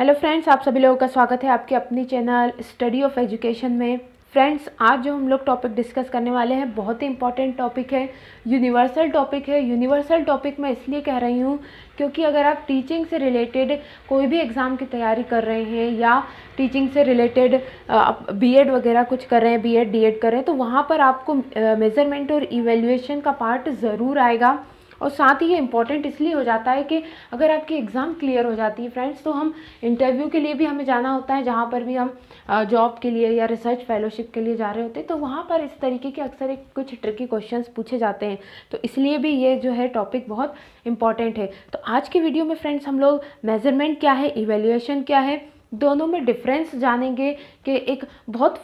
Hello friends, आप सभी लोगों का स्वागत है आपके अपनी चैनल स्टडी ऑफ एजुकेशन में। फ्रेंड्स, आज जो हम लोग टॉपिक डिस्कस करने वाले हैं बहुत ही इंपॉर्टेंट टॉपिक है, यूनिवर्सल टॉपिक है। यूनिवर्सल टॉपिक मैं इसलिए कह रही हूँ क्योंकि अगर आप टीचिंग से रिलेटेड कोई भी एग्ज़ाम की तैयारी कर रहे हैं या टीचिंग से रिलेटेड बीएड वगैरह कुछ कर रहे हैं, बीएड डीएड कर रहे हैं, तो वहाँ पर आपको मेज़रमेंट और इवैल्यूएशन का पार्ट ज़रूर आएगा। और साथ ही ये इम्पॉर्टेंट इसलिए हो जाता है कि अगर आपकी एग्ज़ाम क्लियर हो जाती है फ्रेंड्स, तो हम इंटरव्यू के लिए भी हमें जाना होता है, जहाँ पर भी हम जॉब के लिए या रिसर्च फेलोशिप के लिए जा रहे होते हैं, तो वहाँ पर इस तरीके के अक्सर कुछ ट्रिकी क्वेश्चंस पूछे जाते हैं। तो इसलिए भी ये जो है टॉपिक बहुत इंपॉर्टेंट है। तो आज के वीडियो में फ्रेंड्स हम लोग मेज़रमेंट क्या है, इवैल्यूएशन क्या है, दोनों में डिफरेंस जानेंगे कि एक बहुत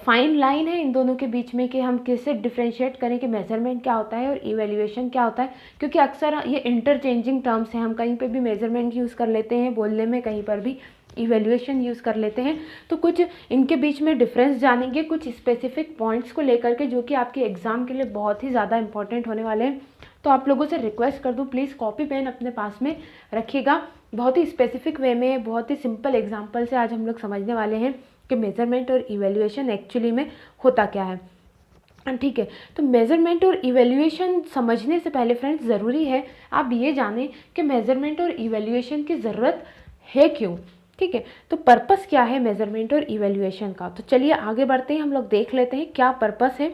फाइन लाइन है इन दोनों के बीच में कि हम कैसे डिफ्रेंशिएट करें कि मेज़रमेंट क्या होता है और इवैल्यूएशन क्या होता है। क्योंकि अक्सर ये इंटरचेंजिंग टर्म्स हैं, हम कहीं पे भी मेज़रमेंट यूज़ कर लेते हैं बोलने में, कहीं पर भी इवैल्यूएशन यूज़ कर लेते हैं। तो कुछ इनके बीच में डिफरेंस जानेंगे, कुछ स्पेसिफिक पॉइंट्स को लेकर के जो कि आपके एग्ज़ाम के लिए बहुत ही ज़्यादा इंपॉर्टेंट होने वाले हैं। तो आप लोगों से रिक्वेस्ट कर दूँ, प्लीज़ कॉपी पेन अपने पास में रखिएगा। बहुत ही स्पेसिफिक वे में, बहुत ही सिंपल एग्जांपल से आज हम लोग समझने वाले हैं कि मेज़रमेंट और इवैल्यूएशन एक्चुअली में होता क्या है। ठीक है, तो मेज़रमेंट और इवैल्यूएशन समझने से पहले फ्रेंड्स ज़रूरी है आप ये जानें कि मेज़रमेंट और इवैल्यूएशन की ज़रूरत है क्यों। ठीक है, तो पर्पस क्या है मेज़रमेंट और इवैल्यूएशन का। तो चलिए आगे बढ़ते हैं, हम लोग देख लेते हैं क्या पर्पस है।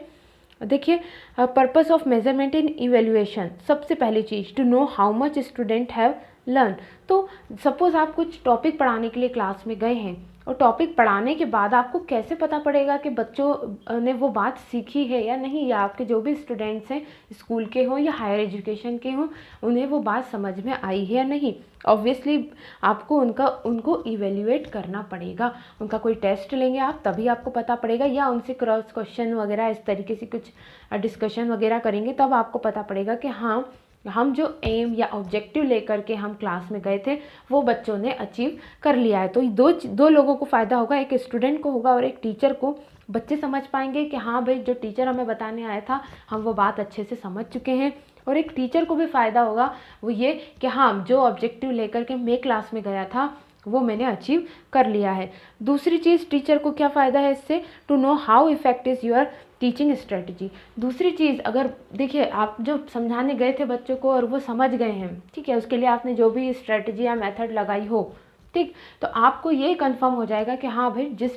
देखिए, purpose of measurement in evaluation, सबसे पहली चीज़ to know how much student have learn. तो सपोज़ आप कुछ टॉपिक पढ़ाने के लिए क्लास में गए हैं और टॉपिक पढ़ाने के बाद आपको कैसे पता पड़ेगा कि बच्चों ने वो बात सीखी है या नहीं, या आपके जो भी स्टूडेंट्स हैं स्कूल के हों या हायर एजुकेशन के हों, उन्हें वो बात समझ में आई है या नहीं। ऑब्वियसली आपको उनको इवेल्युएट करना पड़ेगा, उनका कोई टेस्ट लेंगे आप, तभी आपको पता पड़ेगा, या उनसे क्रॉस क्वेश्चन वगैरह इस तरीके से कुछ डिस्कशन वगैरह करेंगे, तब आपको पता पड़ेगा कि हाँ, हम जो एम या ऑब्जेक्टिव लेकर के हम क्लास में गए थे वो बच्चों ने अचीव कर लिया है। तो दो लोगों को फ़ायदा होगा, एक स्टूडेंट को होगा और एक टीचर को। बच्चे समझ पाएंगे कि हाँ भाई, जो टीचर हमें बताने आया था हम वो बात अच्छे से समझ चुके हैं। और एक टीचर को भी फ़ायदा होगा, वो ये कि हाँ, जो ऑब्जेक्टिव लेकर के मैं क्लास में गया था वो मैंने अचीव कर लिया है। दूसरी चीज़, टीचर को क्या फ़ायदा है इससे, to know how effect is your teaching strategy. दूसरी चीज़, अगर देखिए आप जो समझाने गए थे बच्चों को और वो समझ गए हैं, ठीक है, उसके लिए आपने जो भी स्ट्रेटजी या मेथड लगाई हो, ठीक, तो आपको ये कंफर्म हो जाएगा कि हाँ भाई, जो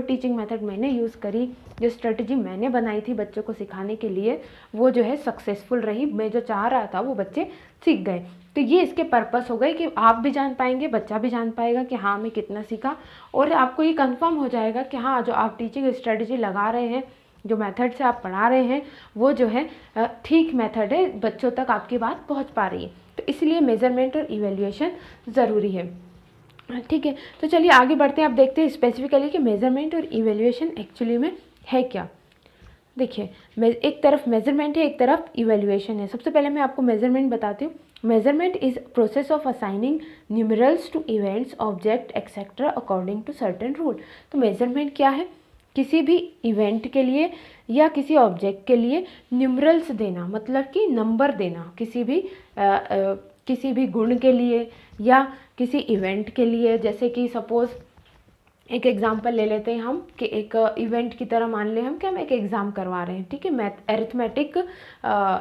टीचिंग मेथड मैंने यूज़ करी, जो स्ट्रेटजी मैंने बनाई थी बच्चों को सिखाने के लिए, वो जो है सक्सेसफुल रही, मैं जो चाह रहा था वो बच्चे सीख गए। तो ये इसके पर्पस हो गए कि आप भी जान पाएंगे, बच्चा भी जान पाएगा कि हाँ मैं कितना सीखा, और आपको ये कंफर्म हो जाएगा कि हाँ, जो आप टीचिंग स्ट्रेटजी लगा रहे हैं, जो मेथड से आप पढ़ा रहे हैं, वो जो है ठीक मेथड है, बच्चों तक आपकी बात पहुंच पा रही है। तो इसलिए मेज़रमेंट और इवैल्यूएशन ज़रूरी है। ठीक है, तो चलिए आगे बढ़ते हैं। आप देखते हैं स्पेसिफिकली कि मेज़रमेंट और इवैल्यूएशन एक्चुअली में है क्या। देखिए, एक तरफ मेज़रमेंट है, एक तरफ इवैल्यूएशन है। सबसे पहले मैं आपको मेज़रमेंट बताती हूँ। Measurement is process of assigning numerals to events, object etcetera according to certain rule. तो मेज़रमेंट क्या है, किसी भी इवेंट के लिए या किसी ऑब्जेक्ट के लिए न्यूमरल्स देना, मतलब कि नंबर देना, किसी भी गुण के लिए या किसी इवेंट के लिए। जैसे कि सपोज़ एक एग्जांपल ले लेते हैं हम कि एक इवेंट की तरह मान लें हम कि हम एक एग्ज़ाम करवा रहे हैं, ठीक है, अरिथमेटिक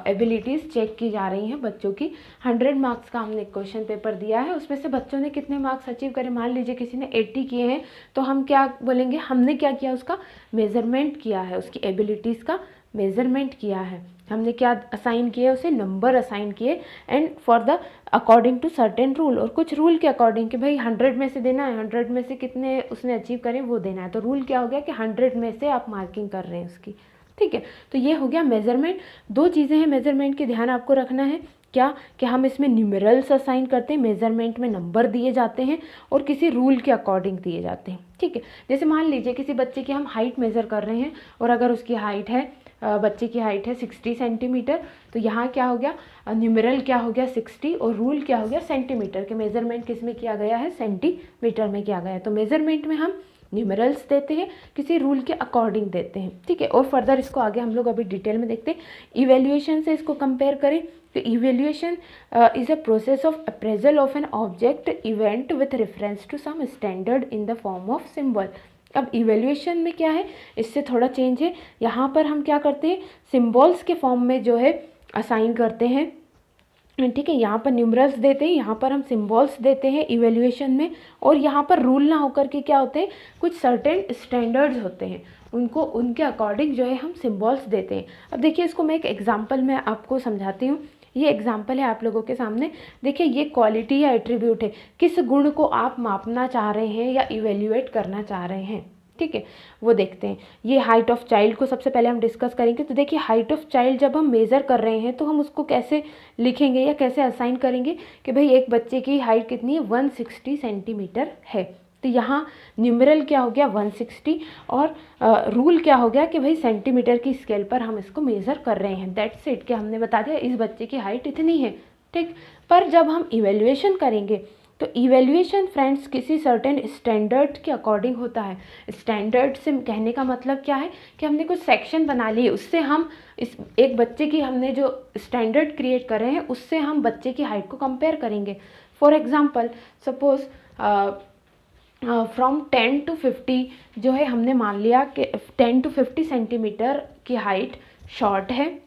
एबिलिटीज़ चेक की जा रही हैं बच्चों की। 100 मार्क्स का हमने क्वेश्चन पेपर दिया है, उसमें से बच्चों ने कितने मार्क्स अचीव करे, मान लीजिए किसी ने 80 किए हैं, तो हम क्या बोलेंगे, हमने क्या किया, उसका मेज़रमेंट किया है, उसकी एबिलिटीज़ का मेज़रमेंट किया है। हमने क्या असाइन किए, उसे नंबर असाइन किए, and for the according to certain rule, और कुछ रूल के अकॉर्डिंग कि भाई 100 में से देना है, 100 में से कितने उसने अचीव करें वो देना है। तो रूल क्या हो गया कि 100 में से आप मार्किंग कर रहे हैं उसकी, ठीक है। तो ये हो गया मेज़रमेंट। दो चीज़ें हैं मेज़रमेंट के, ध्यान आपको रखना है क्या, कि हम इसमें न्यूमरल्स असाइन करते हैं, मेज़रमेंट में नंबर दिए जाते हैं और किसी रूल के अकॉर्डिंग दिए जाते हैं, ठीक है। जैसे मान लीजिए किसी बच्चे की हम हाइट मेज़र कर रहे हैं, और अगर उसकी हाइट है, बच्चे की हाइट है 60 सेंटीमीटर, तो यहाँ क्या हो गया, न्यूमरल क्या हो गया 60, और रूल क्या हो गया सेंटीमीटर, के मेज़रमेंट किस में किया गया है, सेंटीमीटर में किया गया है। तो मेज़रमेंट में हम न्यूमरल्स देते हैं, किसी रूल के अकॉर्डिंग देते हैं, ठीक है। और फर्दर इसको आगे हम लोग अभी डिटेल में देखते हैं। इवेल्युएशन से इसको कंपेयर करें तो evaluation is a process of appraisal of an object event with reference to some standard in the form of symbol. अब इवेल्युएशन में क्या है, इससे थोड़ा चेंज है। यहाँ पर हम क्या करते हैं, सिम्बॉल्स के फॉर्म में जो है असाइन करते हैं, ठीक है। यहाँ पर न्यूमरल्स देते हैं, यहाँ पर हम सिम्बॉल्स देते हैं इवेल्युएशन में। और यहाँ पर रूल ना होकर के क्या होते हैं, कुछ सर्टेन स्टैंडर्ड्स होते हैं, उनको उनके अकॉर्डिंग जो है हम सिम्बॉल्स देते हैं। अब देखिए इसको मैं एक एग्जांपल में आपको समझाती हूँ। ये एग्जांपल है आप लोगों के सामने। देखिए ये क्वालिटी या एट्रीब्यूट है, किस गुण को आप मापना चाह रहे हैं या इवेल्युएट करना चाह रहे हैं, ठीक है, वो देखते हैं। ये हाइट ऑफ चाइल्ड को सबसे पहले हम डिस्कस करेंगे। तो देखिए हाइट ऑफ चाइल्ड जब हम मेज़र कर रहे हैं तो हम उसको कैसे लिखेंगे या कैसे असाइन करेंगे कि भाई एक बच्चे की हाइट कितनी है, 160 सेंटीमीटर है। तो यहाँ न्यूमरल क्या हो गया 160 और रूल क्या हो गया कि भाई सेंटीमीटर की स्केल पर हम इसको मेज़र कर रहे हैं। दैट्स इट, कि हमने बता दिया इस बच्चे की हाइट इतनी है, ठीक। पर जब हम इवेल्युएशन करेंगे तो इवेल्युएशन फ्रेंड्स किसी सर्टेन स्टैंडर्ड के अकॉर्डिंग होता है। स्टैंडर्ड से कहने का मतलब क्या है कि हमने कुछ सेक्शन बना लिए, उससे हम इस एक बच्चे की हमने जो स्टैंडर्ड क्रिएट कर रहे हैं उससे हम बच्चे की हाइट को कंपेयर करेंगे। For example suppose from 10 to 50 जो है, हमने मान लिया कि 10 to 50 सेंटीमीटर की हाइट शॉर्ट है,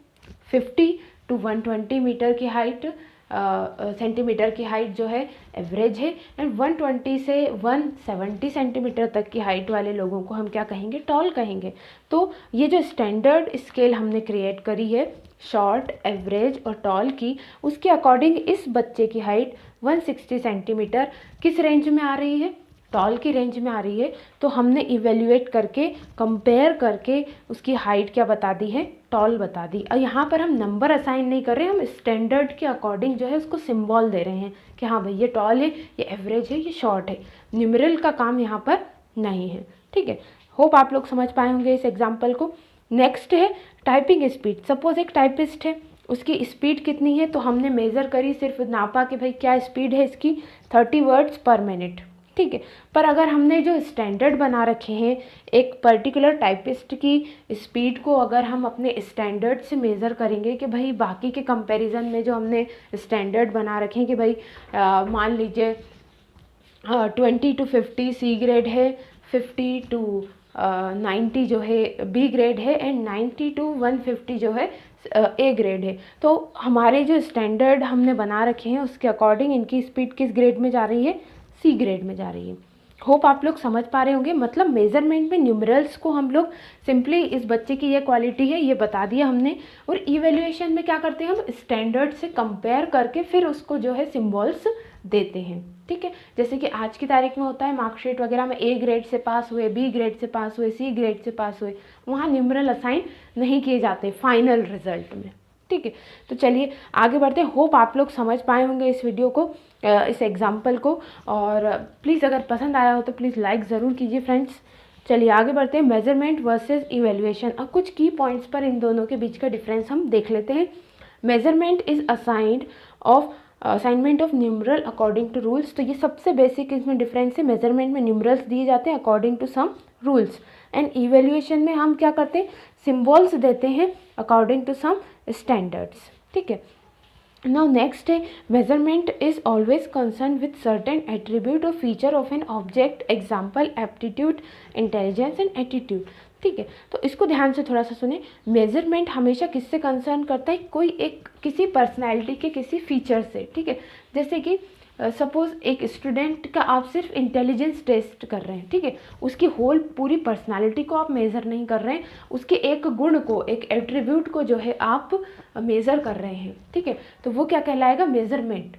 50 to 120 मीटर की हाइट सेंटीमीटर की हाइट जो है एवरेज है, एंड 120 से 170 सेंटीमीटर तक की हाइट वाले लोगों को हम क्या कहेंगे, टॉल कहेंगे। तो ये जो स्टैंडर्ड स्केल हमने क्रिएट करी है शॉर्ट, एवरेज और टॉल की, उसके अकॉर्डिंग इस बच्चे की हाइट 160 सेंटीमीटर किस रेंज में आ रही है, टॉल की रेंज में आ रही है। तो हमने इवेल्युएट करके कंपेयर करके उसकी हाइट क्या बता दी है, टॉल बता दी। और यहाँ पर हम नंबर असाइन नहीं कर रहे हैं, हम स्टैंडर्ड के अकॉर्डिंग जो है उसको सिंबल दे रहे हैं कि हाँ भाई ये टॉल है, ये एवरेज है, ये शॉर्ट है। न्यूमरल का काम यहाँ पर नहीं है, ठीक है। होप आप लोग समझ पाए होंगे इस एग्जाम्पल को। नेक्स्ट है टाइपिंग स्पीड। सपोज एक टाइपिस्ट है, उसकी स्पीड कितनी है, तो हमने मेज़र करी, सिर्फ नापा कि भाई क्या स्पीड है इसकी, 30 वर्ड्स पर मिनट, ठीक है। पर अगर हमने जो स्टैंडर्ड बना रखे हैं, एक पर्टिकुलर टाइपिस्ट की स्पीड को अगर हम अपने स्टैंडर्ड से मेज़र करेंगे कि भाई बाकी के कंपैरिजन में जो हमने स्टैंडर्ड बना रखे हैं कि भाई मान लीजिए 20 to 50 सी ग्रेड है, 50 to 90 जो है बी ग्रेड है, एंड 90 to 150 जो है ए ग्रेड है। तो हमारे जो स्टैंडर्ड हमने बना रखे हैं उसके अकॉर्डिंग इनकी स्पीड किस ग्रेड में जा रही है, सी ग्रेड में जा रही है। होप आप लोग समझ पा रहे होंगे। मतलब मेजरमेंट में न्यूमरल्स को हम लोग सिंपली इस बच्चे की ये क्वालिटी है ये बता दिया हमने, और इवेल्युएशन में क्या करते हैं, हम स्टैंडर्ड से कंपेयर करके फिर उसको जो है सिम्बॉल्स देते हैं, ठीक है। जैसे कि आज की तारीख में होता है मार्कशीट वगैरह में, ए ग्रेड से पास हुए, बी ग्रेड से पास हुए, सी ग्रेड से पास हुए, वहाँ न्यूमरल असाइन नहीं किए जाते फाइनल रिजल्ट में, ठीक है। तो चलिए आगे बढ़ते हैं। होप आप लोग समझ पाए होंगे इस वीडियो को, इस एग्जाम्पल को, और प्लीज़ अगर पसंद आया हो तो प्लीज़ लाइक ज़रूर कीजिए फ्रेंड्स। चलिए आगे बढ़ते हैं। Measurement versus evaluation. अब कुछ की पॉइंट्स पर इन दोनों के बीच का डिफरेंस हम देख लेते हैं। Measurement is assignment of numeral according to rules. तो ये सबसे बेसिक इसमें डिफरेंस है। मेजरमेंट में न्यूमरल्स दिए जाते हैं according to some rules, and evaluation में हम क्या करते हैं, सिम्बॉल्स देते हैं अकॉर्डिंग टू सम स्टैंडर्ड्स, ठीक है। Now next है measurement is always concerned with certain attribute or feature of an object, example aptitude, intelligence and attitude, ठीक है। तो इसको ध्यान से थोड़ा सा सुने। मेजरमेंट हमेशा किससे कंसर्न करता है, कोई एक किसी पर्सनैलिटी के किसी फीचर से, ठीक है। जैसे कि सपोज एक स्टूडेंट का आप सिर्फ इंटेलिजेंस टेस्ट कर रहे हैं, ठीक है, उसकी होल पूरी पर्सनालिटी को आप मेज़र नहीं कर रहे हैं, उसके एक गुण को, एक एट्रीब्यूट को जो है आप मेज़र कर रहे हैं, ठीक है। तो वो क्या कहलाएगा, मेज़रमेंट,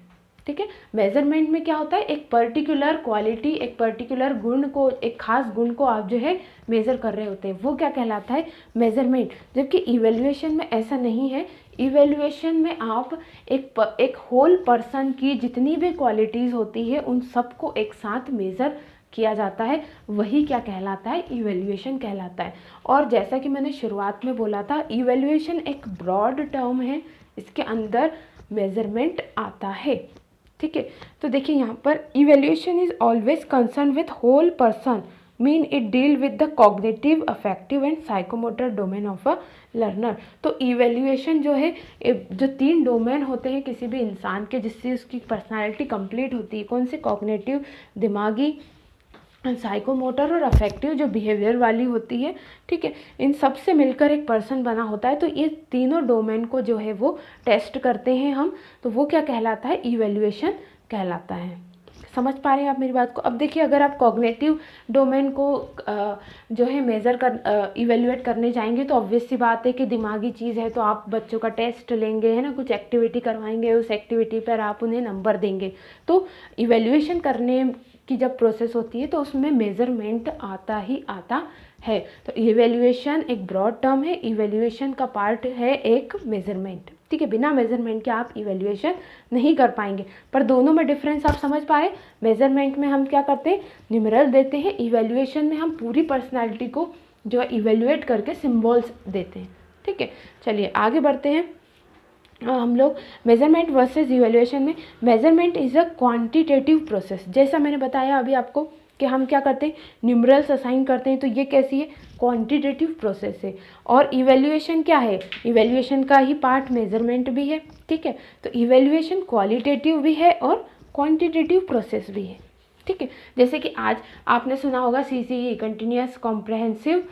ठीक है। मेजरमेंट में क्या होता है, एक पर्टिकुलर क्वालिटी, एक पर्टिकुलर गुण को, एक खास गुण को आप जो है मेज़र कर रहे होते हैं, वो क्या कहलाता है, मेजरमेंट। जबकि इवेल्युएशन में ऐसा नहीं है। इवेल्युएशन में आप एक होल पर्सन की जितनी भी क्वालिटीज़ होती है उन सबको एक साथ मेज़र किया जाता है, वही क्या कहलाता है, इवेल्युएशन कहलाता है। और जैसा कि मैंने शुरुआत में बोला था, इवेल्युएशन एक ब्रॉड टर्म है, इसके अंदर मेजरमेंट आता है, ठीक है। तो देखिए यहाँ पर evaluation is always concern with whole person, mean it deal with the cognitive, affective and psychomotor domain of a learner. तो इवेल्युएशन जो है, जो 3 डोमेन होते हैं किसी भी इंसान के जिससे उसकी पर्सनालिटी कंप्लीट होती है, कौन से? कॉग्निटिव, दिमागी, साइकोमोटर और अफेक्टिव जो बिहेवियर वाली होती है, ठीक है। इन सब से मिलकर एक पर्सन बना होता है। तो ये तीनों डोमेन को जो है वो टेस्ट करते हैं हम, तो वो क्या कहलाता है? इवेल्युएशन कहलाता है। समझ पा रहे हैं आप मेरी बात को? अब देखिए, अगर आप कॉग्निटिव डोमेन को जो है मेज़र कर इवेल्युएट करने जाएंगे तो ऑब्वियस सी बात है कि दिमागी चीज़ है, तो आप बच्चों का टेस्ट लेंगे, है ना, कुछ एक्टिविटी करवाएंगे, उस एक्टिविटी पर आप उन्हें नंबर देंगे। तो इवेल्युएशन करने की जब प्रोसेस होती है तो उसमें मेज़रमेंट आता ही आता है। तो इवेल्युएशन एक ब्रॉड टर्म है, इवेल्युएशन का पार्ट है एक मेज़रमेंट, ठीक है। बिना मेज़रमेंट के आप इवेल्युएशन नहीं कर पाएंगे। पर दोनों में डिफरेंस आप समझ पाए? मेज़रमेंट में हम क्या करते हैं? न्यूमेरल देते हैं। इवेल्युएशन में हम पूरी पर्सनैलिटी को जो है इवेल्युएट करके सिम्बॉल्स देते हैं, ठीक है। चलिए आगे बढ़ते हैं। हम लोग मेज़रमेंट वर्सेस इवेल्युएशन में, measurement is a quantitative process. जैसा मैंने बताया अभी आपको कि हम क्या करते हैं? न्यूमरल्स असाइन करते हैं, तो ये कैसी है? क्वांटिटेटिव प्रोसेस है। और इवेल्युएशन क्या है? इवेल्युएशन का ही पार्ट मेज़रमेंट भी है, ठीक है। तो इवेल्युएशन क्वालिटेटिव भी है और क्वांटिटेटिव प्रोसेस भी है, ठीक है। जैसे कि आज आपने सुना होगा CCE, कंटिन्यूस कॉम्प्रहेंसिव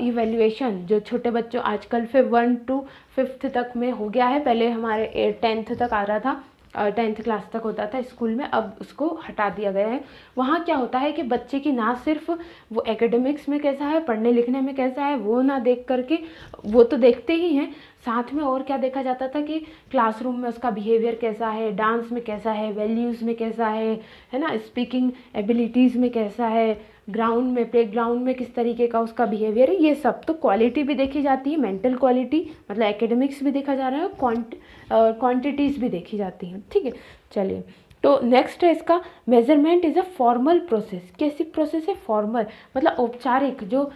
इवेल्युएशन, जो छोटे बच्चों आजकल फिर 1 to 5th तक में हो गया है। पहले हमारे 10th तक आ रहा था, 10th क्लास तक होता था स्कूल में, अब उसको हटा दिया गया है। वहाँ क्या होता है कि बच्चे की ना सिर्फ वो एकेडमिक्स में कैसा है, पढ़ने लिखने में कैसा है, वो ना देख करके, वो तो देखते ही हैं, साथ में और क्या देखा जाता था कि क्लासरूम में उसका बिहेवियर कैसा है, डांस में कैसा है, वैल्यूज़ में कैसा है ना, स्पीकिंग एबिलिटीज़ में कैसा है, ग्राउंड में, प्ले ग्राउंड में किस तरीके का उसका बिहेवियर है, ये सब। तो क्वालिटी भी देखी जाती है, मेंटल क्वालिटी मतलब एकेडमिक्स भी देखा जा रहा है, और क्वांटिटीज़ भी देखी जाती हैं, ठीक है। चलिए, तो नेक्स्ट है इसका, measurement is a formal process. कैसी प्रोसेस है? फॉर्मल मतलब औपचारिक, जो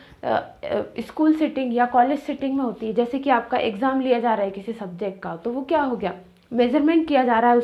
स्कूल सिटिंग या कॉलेज सिटिंग में होती है। जैसे कि आपका एग्ज़ाम लिया जा रहा है किसी सब्जेक्ट का, तो वो क्या हो गया? मेज़रमेंट किया जा रहा है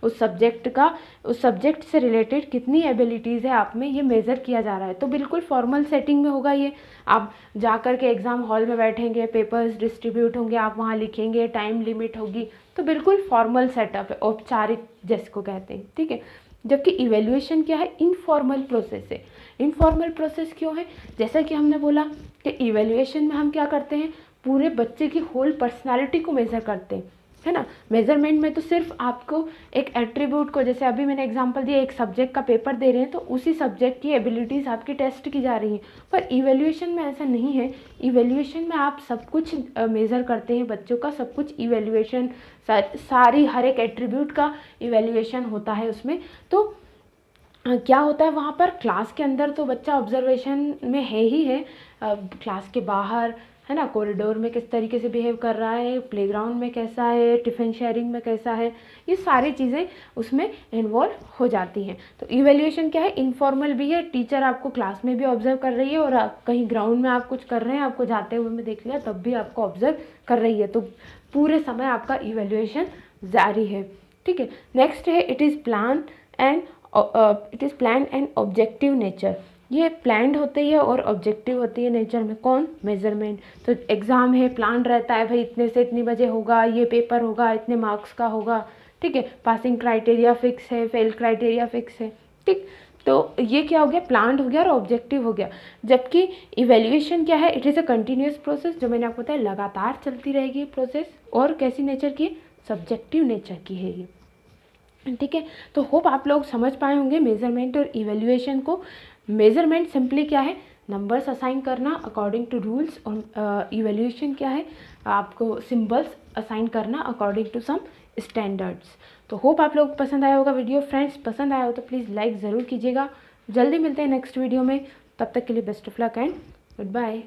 उस सब्जेक्ट का, उस सब्जेक्ट से रिलेटेड कितनी एबिलिटीज़ है आप में, ये मेज़र किया जा रहा है। तो बिल्कुल फॉर्मल सेटिंग में होगा ये। आप जा कर के एग्ज़ाम हॉल में बैठेंगे, पेपर्स डिस्ट्रीब्यूट होंगे, आप वहाँ लिखेंगे, टाइम लिमिट होगी, तो बिल्कुल फॉर्मल सेटअप है, औपचारिक जिसको कहते हैं, ठीक है। जबकि इवेल्युएशन क्या है? इनफॉर्मल प्रोसेस है। इनफॉर्मल प्रोसेस क्यों है? जैसा कि हमने बोला कि इवेल्युएशन में हम क्या करते हैं? पूरे बच्चे की होल पर्सनालिटी को मेज़र करते हैं, है ना। मेजरमेंट में तो सिर्फ आपको एक एट्रीब्यूट को, जैसे अभी मैंने एग्जांपल दिया, एक सब्जेक्ट का पेपर दे रहे हैं तो उसी सब्जेक्ट की एबिलिटीज़ आपकी टेस्ट की जा रही हैं। पर इवेल्युएशन में ऐसा नहीं है। इवेल्युएशन में आप सब कुछ मेज़र करते हैं, बच्चों का सब कुछ इवेल्युएशन, सारी हर एक एट्रीब्यूट का इवेल्युएशन होता है उसमें। तो क्या होता है वहाँ पर? क्लास के अंदर तो बच्चा ऑब्जर्वेशन में है ही है, क्लास के बाहर, है ना, कॉरिडोर में किस तरीके से बिहेव कर रहा है, प्लेग्राउंड में कैसा है, टिफ़िन शेयरिंग में कैसा है, ये सारी चीज़ें उसमें इन्वॉल्व हो जाती हैं। तो इवेल्युएशन क्या है? इनफॉर्मल भी है, टीचर आपको क्लास में भी ऑब्जर्व कर रही है, और कहीं ग्राउंड में आप कुछ कर रहे हैं, आपको जाते हुए में देख लिया तब भी आपको ऑब्जर्व कर रही है। तो पूरे समय आपका इवेल्युएशन जारी है, ठीक है। नेक्स्ट है, it is plan and objective nature. ये प्लान्ड होती है और ऑब्जेक्टिव होती है नेचर में। कौन? मेजरमेंट। तो एग्ज़ाम है, प्लान रहता है, भाई इतने से इतनी बजे होगा, ये पेपर होगा, इतने मार्क्स का होगा, ठीक है। पासिंग क्राइटेरिया फिक्स है, फेल क्राइटेरिया फिक्स है, ठीक। तो ये क्या हो गया? प्लान्ड हो गया और ऑब्जेक्टिव हो गया। जबकि इवेल्युएशन क्या है? It is a continuous process, जो मैंने आपको बताया लगातार चलती रहेगी प्रोसेस। और कैसी नेचर की? सब्जेक्टिव नेचर की है ये, ठीक है। तो होप आप लोग समझ पाए होंगे मेजरमेंट और इवेल्युएशन को। मेजरमेंट सिंपली क्या है? नंबर्स असाइन करना अकॉर्डिंग टू रूल्स। और इवेल्युएशन क्या है? आपको सिंबल्स असाइन करना अकॉर्डिंग टू सम स्टैंडर्ड्स। तो होप आप लोग पसंद आया होगा वीडियो। फ्रेंड्स, पसंद आया हो तो प्लीज़ लाइक ज़रूर कीजिएगा। जल्दी मिलते हैं नेक्स्ट वीडियो में, तब तक के लिए best of luck and good bye.